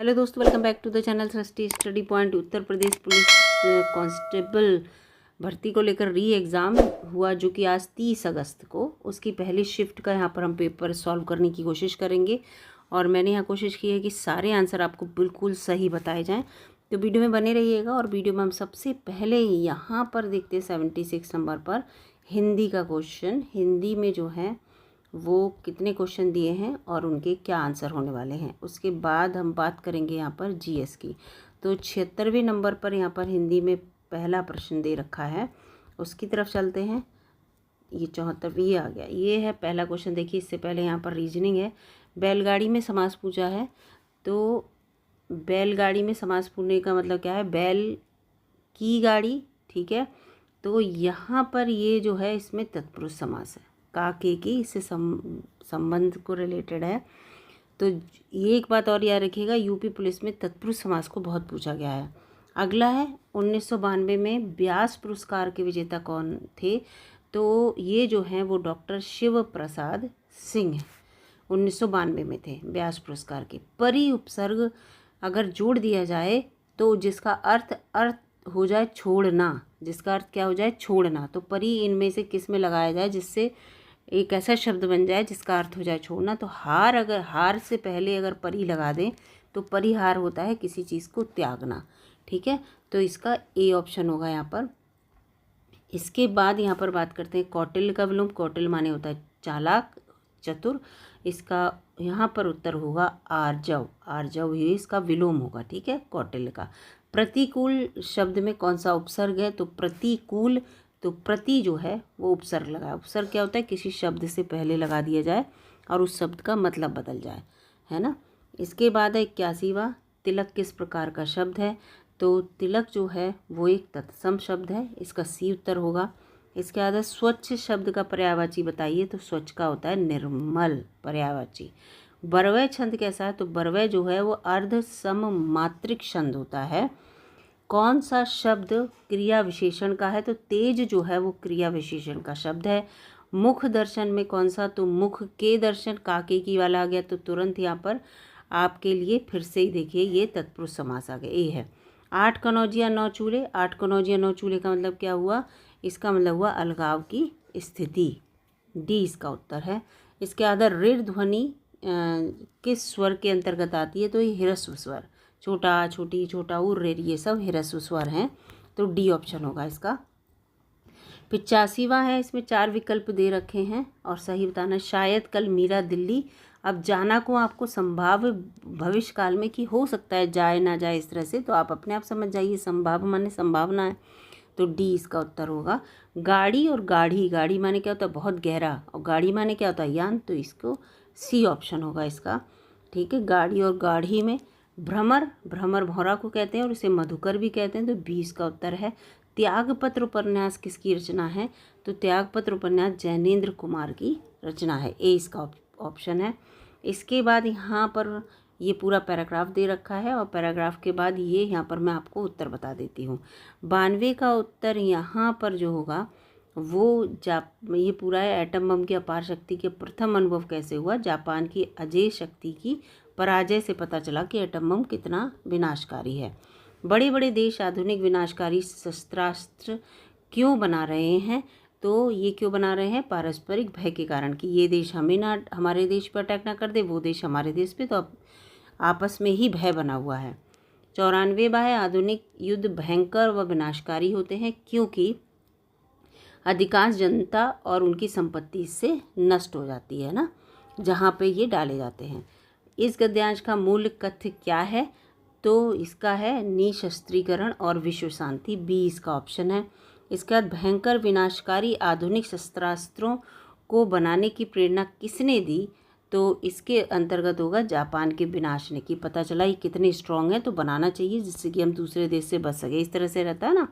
Hello दोस्तों, welcome back to the channel Srishti study point. Uttar Pradesh police constable भर्ती को लेकर री एग्ज़ाम हुआ जो कि आज 30 अगस्त को, उसकी पहली शिफ्ट का यहाँ पर हम पेपर सॉल्व करने की कोशिश करेंगे। और मैंने यहाँ कोशिश की है कि सारे आंसर आपको बिल्कुल सही बताए जाएं, तो वीडियो में बने रहिएगा। और वीडियो में हम सबसे पहले यहाँ पर देखते हैं 76 नंबर पर हिंदी का क्वेश्चन। हिंदी में जो है वो कितने क्वेश्चन दिए हैं और उनके क्या आंसर होने वाले हैं। उसके बाद हम बात करेंगे यहाँ पर जीएस की। तो 76वें नंबर पर यहाँ पर हिंदी में पहला प्रश्न दे रखा है, उसकी तरफ चलते हैं। ये 74 ये आ गया, ये है पहला क्वेश्चन। देखिए इससे पहले यहाँ पर रीजनिंग है। बैलगाड़ी में समास पूछा है, तो बैलगाड़ी में समास पूछने का मतलब क्या है, बैल की गाड़ी, ठीक है। तो यहाँ पर ये जो है इसमें तत्पुरुष समास है, काके की इससे संबंध को रिलेटेड है। तो ये एक बात और याद रखिएगा, यूपी पुलिस में तत्पुरुष समास को बहुत पूछा गया है। अगला है 1992 में व्यास पुरस्कार के विजेता कौन थे। तो ये जो हैं वो डॉक्टर शिव प्रसाद सिंह हैं, 1992 में थे व्यास पुरस्कार के। परि उपसर्ग अगर जोड़ दिया जाए तो जिसका अर्थ हो जाए छोड़ना, जिसका अर्थ क्या हो जाए, छोड़ना। तो परि इनमें से किस में लगाया जाए जिससे एक ऐसा शब्द बन जाए जिसका अर्थ हो जाए छोड़ना। तो हार, अगर हार से पहले अगर परि लगा दें तो परिहार होता है किसी चीज़ को त्यागना, ठीक है। तो इसका ए ऑप्शन होगा यहाँ पर। इसके बाद यहाँ पर बात करते हैं कौटिल्य का विलोम। कौटिल्य माने होता है चालाक, चतुर। इसका यहाँ पर उत्तर होगा आर्जव। आर्जव ही इसका विलोम होगा, ठीक है, कौटिल्य का। प्रतिकूल शब्द में कौन सा उपसर्ग है, तो प्रतिकूल। तो प्रति जो है वो उपसर्ग लगा है। उपसर्ग क्या होता है, किसी शब्द से पहले लगा दिया जाए और उस शब्द का मतलब बदल जाए, है ना। इसके बाद है 81वां, तिलक किस प्रकार का शब्द है। तो तिलक जो है वो एक तत्सम शब्द है, इसका सी उत्तर होगा। इसके बाद स्वच्छ शब्द का पर्यायवाची बताइए, तो स्वच्छ का होता है निर्मल पर्यायवाची। बरवय छंद कैसा है, तो बरवय जो है वो अर्ध सममात्रिक छंद होता है। कौन सा शब्द क्रिया विशेषण का है, तो तेज जो है वो क्रिया विशेषण का शब्द है। मुख दर्शन में कौन सा, तो मुख के दर्शन, काके की वाला आ गया। तो तुरंत यहाँ पर आपके लिए फिर से ही देखिए ये तत्पुरुष समास आ गया, ए है। 8 कनौजिया 9 चूल्हे। 8 कनौजिया 9 चूल्हे का मतलब क्या हुआ, इसका मतलब हुआ अलगाव की स्थिति, डी इसका उत्तर है। इसके आधार ऋण ध्वनि किस स्वर के अंतर्गत आती है, तो ये ह्रस्व स्वर, छोटा, छोटी, छोटा, उर, रेर, ये सब ह्रस्व स्वर हैं। तो डी ऑप्शन होगा इसका। 85वां है, इसमें 4 विकल्प दे रखे हैं और सही बताना। शायद कल मीरा दिल्ली। अब जाना को आपको संभाव्य भविष्य काल में कि हो सकता है जाए ना जाए, इस तरह से, तो आप अपने आप समझ जाइए, संभाव्य माने संभावना है, तो डी इसका उत्तर होगा। गाड़ी और गाढ़ी, गाड़ी माने क्या होता है, बहुत गहरा, और गाड़ी माने क्या होता है, यान, तो इसको सी ऑप्शन होगा इसका, ठीक है। गाड़ी और गाढ़ी में भ्रमर, भ्रमर भौरा को कहते हैं और इसे मधुकर भी कहते हैं, तो बी इसका उत्तर है। त्यागपत्र उपन्यास किसकी रचना है, तो त्यागपत्र उपन्यास जैनेन्द्र कुमार की रचना है, ए इसका ऑप्शन है। इसके बाद यहाँ पर ये पूरा पैराग्राफ दे रखा है और पैराग्राफ के बाद ये यहाँ पर मैं आपको उत्तर बता देती हूँ। 92 का उत्तर यहाँ पर जो होगा वो ये पूरा है, एटम बम की अपार शक्ति के प्रथम अनुभव कैसे हुआ। जापान की अजेय शक्ति की पराजय से पता चला कि एटम बम कितना विनाशकारी है। बड़े बड़े देश आधुनिक विनाशकारी शस्त्रास्त्र क्यों बना रहे हैं, तो ये क्यों बना रहे हैं, पारस्परिक भय के कारण, कि ये देश हमें ना, हमारे देश पर अटैक ना कर दे, वो देश हमारे देश पे, तो अब आपस में ही भय बना हुआ है। 94वां है, आधुनिक युद्ध भयंकर व विनाशकारी होते हैं क्योंकि अधिकांश जनता और उनकी संपत्ति इससे नष्ट हो जाती है ना, जहाँ पे ये डाले जाते हैं। इस गद्यांश का मूल कथ्य क्या है, तो इसका है निशस्त्रीकरण और विश्व शांति, बी इसका ऑप्शन है। इसके बाद भयंकर विनाशकारी आधुनिक शस्त्रास्त्रों को बनाने की प्रेरणा किसने दी, तो इसके अंतर्गत होगा जापान के विनाश ने, कि पता चला ये कितने स्ट्रांग है तो बनाना चाहिए जिससे कि हम दूसरे देश से बच सके, इस तरह से रहता है ना।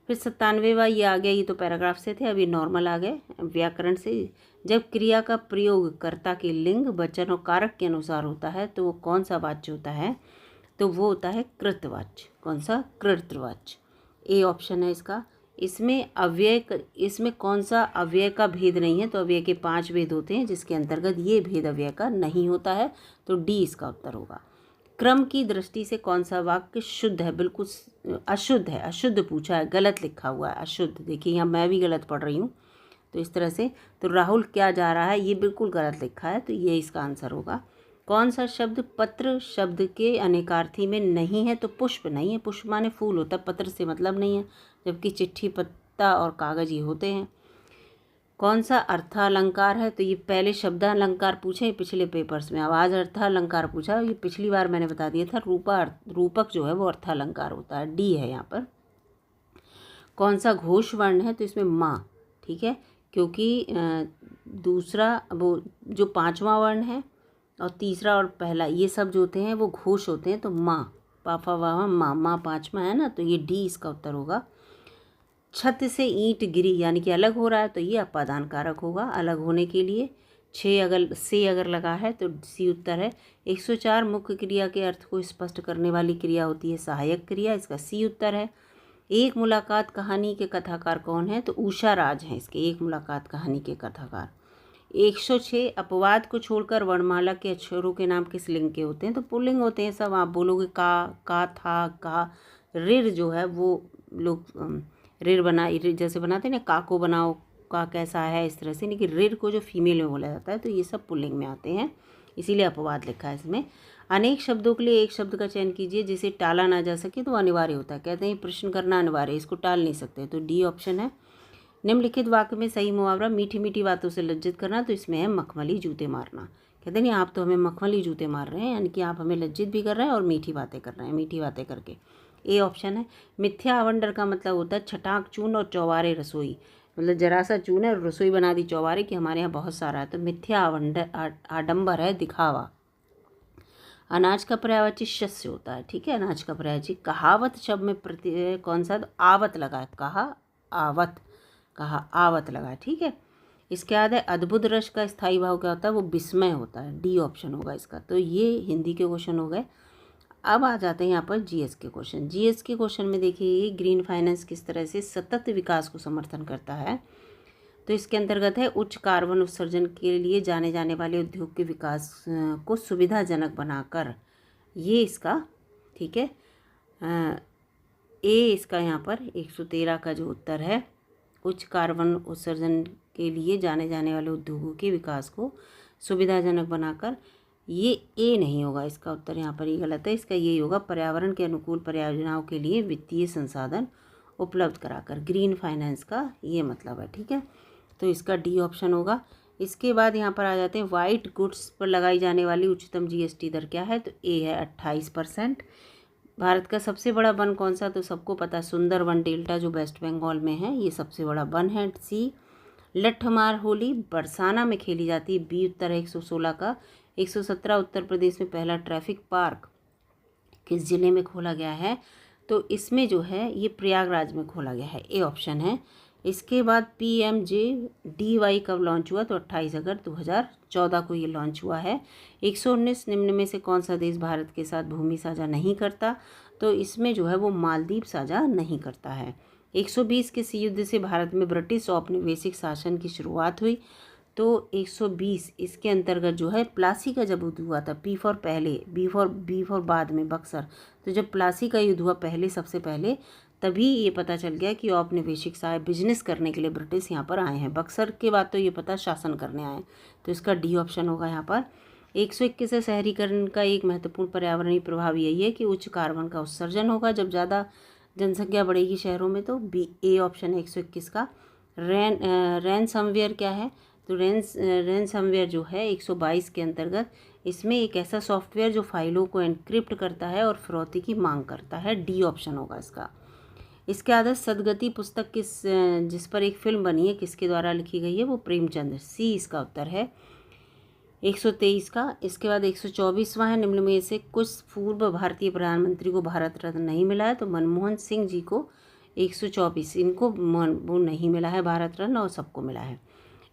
फिर 97वां ये आ गया, ये तो पैराग्राफ से थे, अभी नॉर्मल आ गए व्याकरण से। जब क्रिया का प्रयोग कर्ता के लिंग, वचन और कारक के अनुसार होता है तो वो कौन सा वाच्य होता है, तो वो होता है कृतवाच्य। कौन सा, कृतवाच्य, ए ऑप्शन है इसका। इसमें कौन सा अव्यय का भेद नहीं है, तो अव्यय के 5 भेद होते हैं जिसके अंतर्गत ये भेद अव्यय का नहीं होता है, तो डी इसका उत्तर होगा। क्रम की दृष्टि से कौन सा वाक्य शुद्ध है? बिल्कुल अशुद्ध है, अशुद्ध पूछा है, गलत लिखा हुआ है, अशुद्ध। देखिए यहाँ मैं भी गलत पढ़ रही हूँ तो इस तरह से। तो राहुल क्या जा रहा है, ये बिल्कुल गलत लिखा है, तो ये इसका आंसर होगा। कौन सा शब्द पत्र शब्द के अनेकार्थी में नहीं है? तो पुष्प नहीं है, पुष्प माने फूल होता है, पत्र से मतलब नहीं है, जबकि चिट्ठी, पत्ता और कागज ये होते हैं। कौन सा अर्थालंकार है? तो ये पहले शब्दालंकार पूछे पिछले पेपर्स में, अब आज अर्थालंकार पूछा। ये पिछली बार मैंने बता दिया था, रूपक जो है वो अर्थालंकार होता है। डी है यहाँ पर। कौन सा घोष वर्ण है? तो इसमें माँ, ठीक है, क्योंकि दूसरा वो जो पांचवा वर्ण है और तीसरा और पहला ये सब जो होते हैं वो घोष होते हैं। तो माँ, पाफा वाह माँ, माँ पांचवा है ना, तो ये डी इसका उत्तर होगा। छत से ईंट गिरी यानी कि अलग हो रहा है, तो ये अपादान कारक होगा अलग होने के लिए। अगर लगा है तो सी उत्तर है। 104 मुख्य क्रिया के अर्थ को स्पष्ट करने वाली क्रिया होती है सहायक क्रिया, इसका सी उत्तर है। एक मुलाकात कहानी के कथाकार कौन है? तो उषा राज हैं इसके एक मुलाकात कहानी के कथाकार। 106 अपवाद को छोड़कर वर्णमाला के अक्षरों के नाम किस लिंग के होते हैं? तो पुल्लिंग होते हैं सब। आप बोलोगे का था, का। ऋर जो है वो लोग ऋर जैसे बनाते हैं ना, का को बनाओ, का कैसा है, इस तरह से, लेकिन ऋर को जो फीमेल में बोला जाता है, तो ये सब पुल्लिंग में आते हैं, इसीलिए अपवाद लिखा है इसमें। अनेक शब्दों के लिए एक शब्द का चयन कीजिए जिसे टाला ना जा सके, तो अनिवार्य होता है। कहते हैं प्रश्न करना अनिवार्य, इसको टाल नहीं सकते, तो डी ऑप्शन है। निम्नलिखित वाक्य में सही मुहावरा मीठी मीठी बातों से लज्जित करना, तो इसमें है मखमली जूते मारना। कहते नहीं आप तो हमें मखमली जूते मार रहे हैं, यानी कि आप हमें लज्जित भी कर रहे हैं और मीठी बातें कर रहे हैं, मीठी बातें करके। ए ऑप्शन है। मिथ्या आवंडर का मतलब होता है छटाक चून और चौबारे रसोई, मतलब जरा सा चून है और रसोई बना दी चौबारे कि हमारे यहाँ बहुत सारा है, तो मिथ्या आडंबर है, दिखावा। अनाज का पर्यायवाची शस्य होता है, ठीक है, अनाज का पर्यायवाची। कहावत शब्द में कौन सा? तो आवत लगा है, कहा आवत लगा है, ठीक है। इसके बाद है अद्भुत रस का स्थायी भाव क्या होता है? वो विस्मय होता है, डी ऑप्शन होगा इसका। तो ये हिंदी के क्वेश्चन हो गए। अब आ जाते हैं यहाँ पर जीएस के क्वेश्चन। जीएस के क्वेश्चन में देखिए ग्रीन फाइनेंस किस तरह से सतत विकास को समर्थन करता है। तो इसके अंतर्गत है उच्च कार्बन उत्सर्जन के लिए जाने जाने वाले उद्योग के विकास को सुविधाजनक बनाकर, ये इसका, ठीक है, ए इसका यहाँ पर 113 का जो उत्तर है, उच्च कार्बन उत्सर्जन के लिए जाने जाने वाले उद्योगों के विकास को सुविधाजनक बनाकर, ये ए नहीं होगा, इसका उत्तर यहाँ पर ये गलत है। इसका ये होगा पर्यावरण के अनुकूल परियोजनाओं के लिए वित्तीय संसाधन उपलब्ध कराकर, ग्रीन फाइनेंस का ये मतलब है, ठीक है। तो इसका डी ऑप्शन होगा। इसके बाद यहाँ पर आ जाते हैं वाइट गुड्स पर लगाई जाने वाली उच्चतम जीएसटी दर क्या है? तो ए है 28%। भारत का सबसे बड़ा वन कौन सा? तो सबको पता है सुंदरवन डेल्टा जो वेस्ट बंगाल में है, ये सबसे बड़ा वन है। सी लठमार होली बरसाना में खेली जाती है, बी उत्तर है 116 का। 117 उत्तर प्रदेश में पहला ट्रैफिक पार्क किस जिले में खोला गया है? तो इसमें जो है ये प्रयागराज में खोला गया है, ए ऑप्शन है। इसके बाद PMJDY कब लॉन्च हुआ? तो 28 अगस्त 2014 को ये लॉन्च हुआ है। 119 निम्न में से कौन सा देश भारत के साथ भूमि साझा नहीं करता? तो इसमें जो है वो मालदीव साझा नहीं करता है। 120 किस युद्ध से भारत में ब्रिटिश औपनिवेशिक शासन की शुरुआत हुई? तो 120 इसके अंतर्गत जो है प्लासी का जब युद्ध हुआ था, पी फॉर पहले, बी फॉर बाद में बक्सर। तो जब प्लासी का युद्ध हुआ पहले, सबसे पहले, तभी ये पता चल गया कि औपनिवेशिक साहब बिजनेस करने के लिए ब्रिटिश यहाँ पर आए हैं। बक्सर के बाद तो ये पता शासन करने आए, तो इसका डी ऑप्शन होगा यहाँ पर। 121 शहरीकरण का एक महत्वपूर्ण पर्यावरणीय प्रभाव यही है कि उच्च कार्बन का उत्सर्जन होगा जब ज़्यादा जनसंख्या बढ़ेगी शहरों में, तो बी ए ऑप्शन है 121 का। रैनसमवेयर क्या है? तो रैनसमवेयर जो है 122 के अंतर्गत, इसमें एक ऐसा सॉफ्टवेयर जो फाइलों को एनक्रिप्ट करता है और फिरौती की मांग करता है, डी ऑप्शन होगा इसका। इसके आधार सदगति पुस्तक जिस पर एक फिल्म बनी है किसके द्वारा लिखी गई है? वो प्रेमचंद, सी इसका उत्तर है 123 का। इसके बाद 124वां है निम्न में से कुछ पूर्व भारतीय प्रधानमंत्री को भारत रत्न नहीं मिला है? तो मनमोहन सिंह जी को 124, इनको वो नहीं मिला है भारत रत्न, और सबको मिला है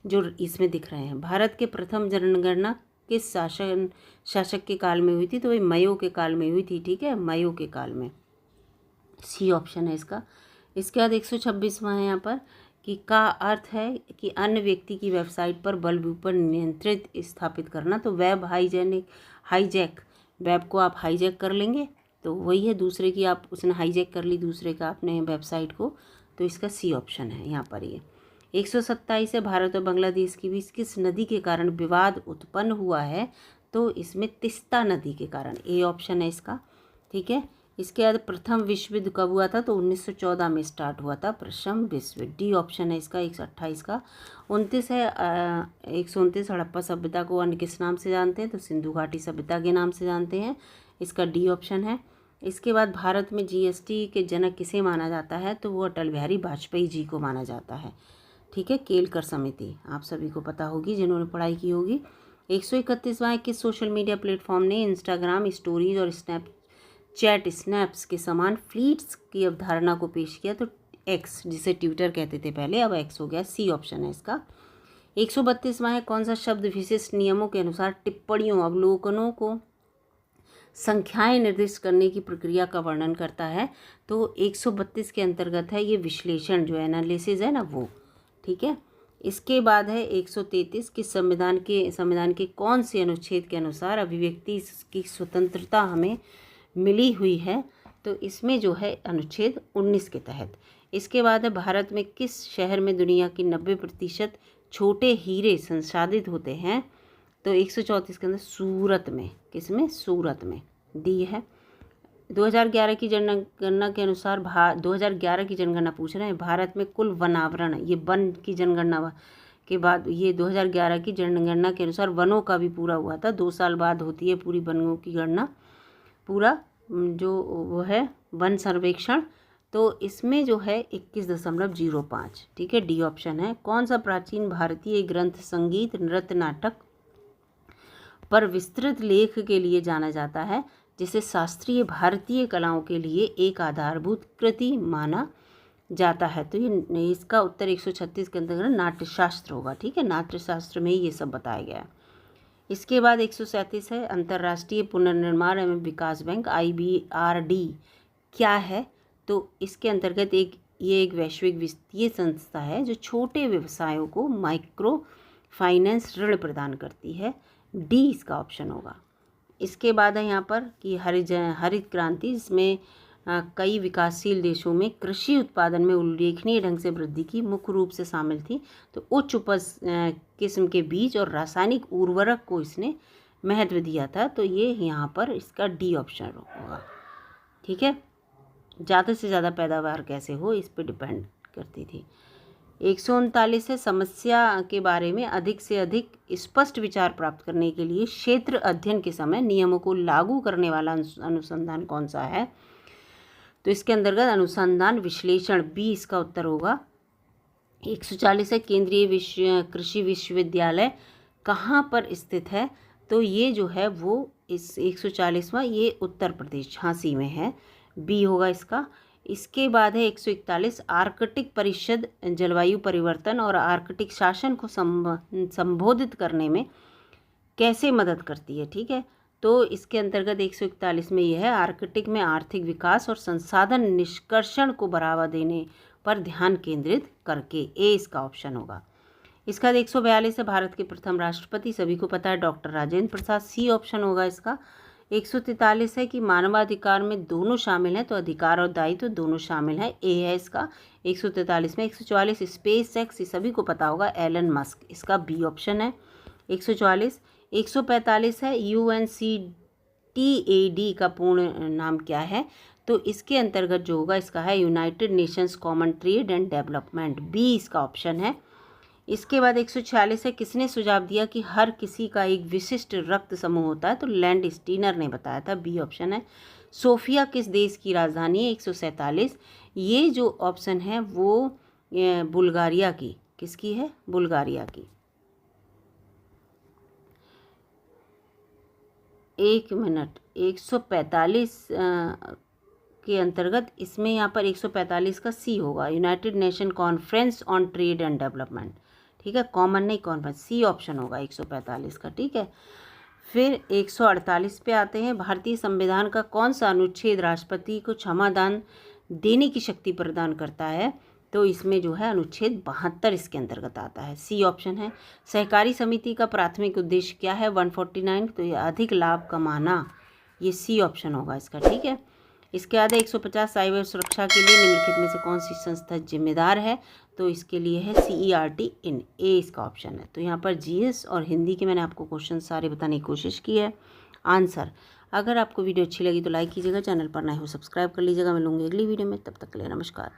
जो इसमें दिख रहे हैं। भारत के प्रथम जनगणना किस शासक के काल में हुई थी? तो वही मयो के काल में हुई थी, ठीक है, मयो के काल में, सी ऑप्शन है इसका। इसके बाद 126वां है यहाँ पर कि का अर्थ है कि अन्य व्यक्ति की वेबसाइट पर बलपूर्वक नियंत्रित स्थापित करना। तो वेब हाईजैक वेब को आप हाईजैक कर लेंगे तो वही है, दूसरे की आप उसने हाईजैक कर ली दूसरे का अपने वेबसाइट को, तो इसका सी ऑप्शन है यहाँ पर। ये 127 है, भारत और बांग्लादेश के बीच किस नदी के कारण विवाद उत्पन्न हुआ है, तो इसमें तिस्ता नदी के कारण, ए ऑप्शन है इसका। ठीक है, इसके बाद प्रथम विश्व युद्ध कब हुआ था, तो 1914 में स्टार्ट हुआ था प्रथम विश्व युद्ध, डी ऑप्शन है इसका 128 का। 29 है 129, हड़प्पा सभ्यता को अन्य किस नाम से जानते हैं, तो सिंधु घाटी सभ्यता के नाम से जानते हैं, इसका डी ऑप्शन है। इसके बाद भारत में जीएसटी के जनक किसे माना जाता है, तो वो अटल बिहारी वाजपेयी जी को माना जाता है। ठीक है, केलकर समिति आप सभी को पता होगी जिन्होंने पढ़ाई की होगी। 131वां, किस सोशल मीडिया प्लेटफॉर्म ने इंस्टाग्राम स्टोरीज और स्नैपचैट स्नैप्स के समान फ्लीट्स की अवधारणा को पेश किया, तो एक्स, जिसे ट्विटर कहते थे पहले, अब एक्स हो गया, सी ऑप्शन है इसका। 132वां है, कौन सा शब्द विशिष्ट नियमों के अनुसार टिप्पणियों अवलोकनों को संख्याएं निर्दिष्ट करने की प्रक्रिया का वर्णन करता है, तो 132 के अंतर्गत है ये विश्लेषण, जो एनालिसिस है ना वो। ठीक है, इसके बाद है 133, कि संविधान के कौन से अनुच्छेद के अनुसार अभिव्यक्ति की स्वतंत्रता हमें मिली हुई है, तो इसमें जो है अनुच्छेद 19 के तहत। इसके बाद है भारत में किस शहर में दुनिया की 90% छोटे हीरे संसाधित होते हैं, तो 134 के अंदर सूरत में, किसमें, सूरत में, डी है। 2011 की जनगणना के अनुसार 2011 की जनगणना पूछ रहे हैं, भारत में कुल वनावरण, ये वन की जनगणना के बाद, ये 2011 की जनगणना के अनुसार वनों का भी पूरा हुआ था, 2 साल बाद होती है पूरी वनों की गणना, पूरा जो वो है वन सर्वेक्षण, तो इसमें जो है 21.05। ठीक है, डी ऑप्शन है। कौन सा प्राचीन भारतीय ग्रंथ संगीत, नृत्य, नाटक पर विस्तृत लेख के लिए जाना जाता है, जिसे शास्त्रीय भारतीय कलाओं के लिए एक आधारभूत कृति माना जाता है, तो ये इसका उत्तर 136 के अंतर्गत नाट्यशास्त्र होगा। ठीक है, नाट्यशास्त्र में ही ये सब बताया गया है। इसके बाद 137 है, अंतर्राष्ट्रीय पुनर्निर्माण एवं विकास बैंक IBRD क्या है, तो इसके अंतर्गत ये एक वैश्विक वित्तीय संस्था है जो छोटे व्यवसायों को माइक्रो फाइनेंस ऋण प्रदान करती है, डी इसका ऑप्शन होगा। इसके बाद है यहाँ पर कि हरित क्रांति, जिसमें कई विकासशील देशों में कृषि उत्पादन में उल्लेखनीय ढंग से वृद्धि की मुख्य रूप से शामिल थी, तो उच्च उपज किस्म के बीज और रासायनिक उर्वरक को इसने महत्व दिया था, तो ये यहाँ पर इसका डी ऑप्शन होगा। ठीक है, ज़्यादा से ज़्यादा पैदावार कैसे हो इस पर डिपेंड करती थी। 139 है, समस्या के बारे में अधिक से अधिक स्पष्ट विचार प्राप्त करने के लिए क्षेत्र अध्ययन के समय नियमों को लागू करने वाला अनुसंधान कौन सा है, तो इसके अंतर्गत अनुसंधान विश्लेषण, बी इसका उत्तर होगा। 140 है, केंद्रीय कृषि विश्वविद्यालय कहाँ पर स्थित है, तो ये जो है वो इस 140वां ये उत्तर प्रदेश झांसी में है, बी होगा इसका। इसके बाद है 141, आर्कटिक परिषद जलवायु परिवर्तन और आर्कटिक शासन को संबोधित करने में कैसे मदद करती है। ठीक है, तो इसके अंतर्गत 141 में यह है, आर्कटिक में आर्थिक विकास और संसाधन निष्कर्षण को बढ़ावा देने पर ध्यान केंद्रित करके, ए इसका ऑप्शन होगा। इसका 142 है, भारत के प्रथम राष्ट्रपति सभी को पता है doctor Rajendra Prasad, C option होगा इसका। 143 है कि मानवाधिकार में दोनों शामिल हैं, तो अधिकार और दायित्व दोनों शामिल हैं, ए है इसका 143 में। 144 स्पेस एक्स, सभी को पता होगा एलन मस्क, इसका बी ऑप्शन है 144। 145 है, UNCTAD का पूर्ण नाम क्या है, तो इसके अंतर्गत जो होगा इसका है United Nations common trade and development, B इसका ऑप्शन है। इसके बाद 146 है, किसने सुझाव दिया कि हर किसी का एक विशिष्ट रक्त समूह होता है, तो लैंड स्टीनर ने बताया था, बी ऑप्शन है। सोफिया किस देश की राजधानी है, 147, ये जो ऑप्शन है वो बुल्गारिया की, किसकी है, बुल्गारिया की। एक मिनट, 145 के अंतर्गत इसमें यहाँ पर 145 का सी होगा, United nation conference on trade and development. ठीक है, कॉमन नहीं कॉन्फ्रेंस, सी ऑप्शन होगा 145 का। ठीक है, फिर 148 पे आते हैं, भारतीय संविधान का कौन सा अनुच्छेद राष्ट्रपति को क्षमादान देने की शक्ति प्रदान करता है, तो इसमें जो है अनुच्छेद 72 इसके अंतर्गत आता है, सी ऑप्शन है। सहकारी समिति का प्राथमिक उद्देश्य क्या है, 149, तो ये अधिक लाभ कमाना ये सी ऑप्शन होगा इसका, ठीक है। इसके बाद 150 साइबर सुरक्षा के लिए निम्नलिखित में से कौन सी संस्था जिम्मेदार है, तो इसके लिए है CERT इन, ए इसका ऑप्शन है। तो यहाँ पर GS और हिंदी के मैंने आपको क्वेश्चन सारे बताने की कोशिश की है। आंसर, अगर आपको वीडियो अच्छी लगी तो लाइक कीजिएगा, चैनल पर नए हो सब्सक्राइब कर लीजिएगा। मैं लूँगी अगली वीडियो में, तब तक के लिए नमस्कार।